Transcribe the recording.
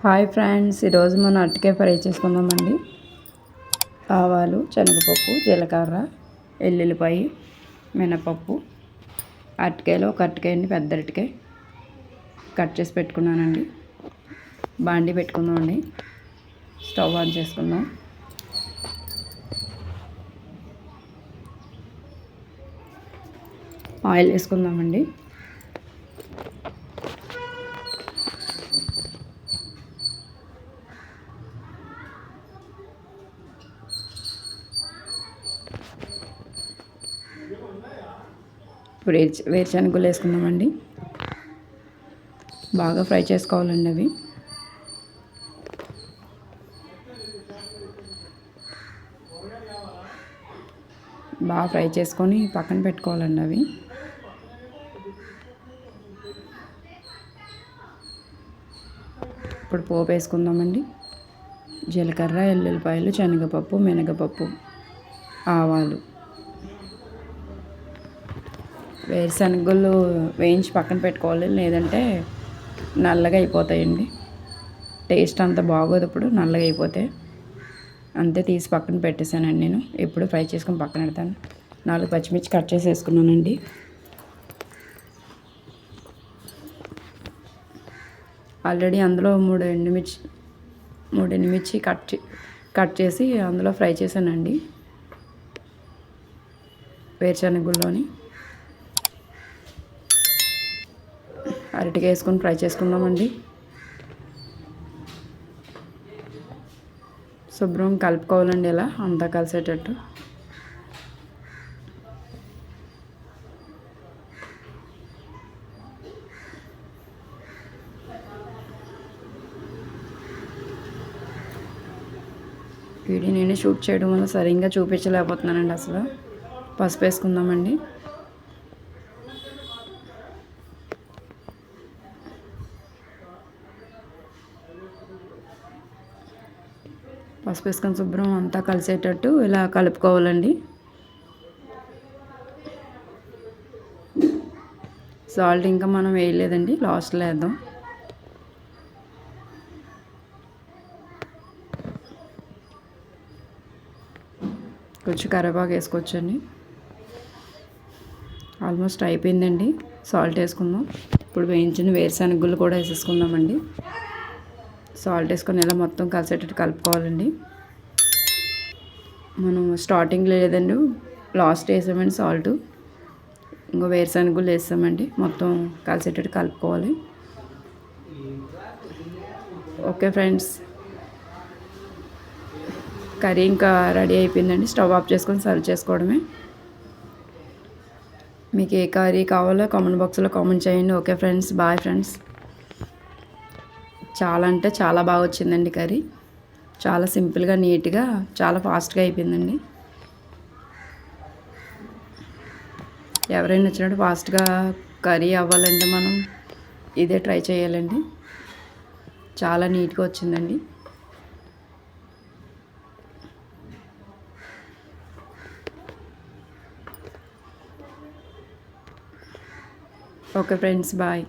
Hi friends, ఈరోజు మనం అరటికాయ ఫ్రై చేసుకుందామండి. ఆవాలు, శనగపప్పు, జీలకర్ర, ఎల్లుల్లిపాయ, మినపప్పు, అరటికాయలో ఒక అరటికాయని పెద్ద అరటికాయ కట్ చేసి పెట్టుకున్నానండి. బాండి పెట్టుకుందామండి. స్టవ్ ఆన్ చేసుకుందాం. ఆయిల్ వేసుకుందామండి. ఇప్పుడు వేరుశనగలు వేసుకుందామండి. బాగా ఫ్రై చేసుకోవాలండి అవి. బాగా ఫ్రై చేసుకొని పక్కన పెట్టుకోవాలండి అవి. ఇప్పుడు పోపు వేసుకుందామండి. జీలకర్ర, ఎల్లుల్లిపాయలు, శనగపప్పు, మినగపప్పు, ఆవాలు, వేరుశనగలు వేయించి పక్కన పెట్టుకోవాలి, లేదంటే నల్లగా అయిపోతాయండి. టేస్ట్ అంత బాగోదు ఇప్పుడు నల్లగా అయిపోతే. అంతే తీసి పక్కన పెట్టేశానండి నేను. ఇప్పుడు ఫ్రై చేసుకొని పక్కన పెడతాను. 4 పచ్చిమిర్చి కట్ చేసి వేసుకున్నానండి. ఆల్రెడీ అందులో 3 ఎండుమిర్చి కట్ చేసి అందులో ఫ్రై చేశానండి, వేరుశనగల్లోని. అరటికాయ వేసుకొని ఫ్రై చేసుకుందామండి. శుభ్రం కలుపుకోవాలండి, ఇలా అంతా కలిసేటట్టు. వీడియో నేను షూట్ చేయడం వల్ల సరిగ్గా చూపించలేకపోతున్నానండి అసలు. పసుపు వేసుకుందామండి. పసుపు వేసుకొని శుభ్రం అంతా కలిసేటట్టు ఇలా కలుపుకోవాలండి. సాల్ట్ ఇంకా మనం వేయలేదండి, లాస్ట్లో వేద్దాం. కొంచెం కరివేపాకు వేసుకోవచ్చండి. ఆల్మోస్ట్ అయిపోయిందండి. సాల్ట్ వేసుకుందాం. ఇప్పుడు వేయించిన వేరుశనగలు కూడా వేసేసుకుందామండి. సాల్ట్ వేసుకొని ఇలా మొత్తం కలిసేటట్టు కలుపుకోవాలండి. మనం స్టార్టింగ్ లేదండి, లాస్ట్ వేసామండి సాల్ట్. ఇంకో వేరుశనగలు వేసామండి. మొత్తం కలిసేటట్టు కలుపుకోవాలి. ఓకే ఫ్రెండ్స్, కర్రీ ఇంకా రెడీ అయిపోయిందండి. స్టవ్ ఆఫ్ చేసుకొని సర్వ్ చేసుకోవడమే. మీకు ఏ కర్రీ కావాలో కామెంట్ బాక్స్లో కామెంట్ చేయండి. Okay friends, bye friends. చాలా అంటే చాలా బాగా వచ్చిందండి కర్రీ. చాలా సింపుల్గా, నీట్గా, చాలా ఫాస్ట్గా అయిపోయిందండి. ఎవరైనా వచ్చినట్టు ఫాస్ట్గా కర్రీ అవ్వాలంటే మనం ఇదే ట్రై చేయాలండి. చాలా నీట్గా వచ్చిందండి. Okay friends, bye.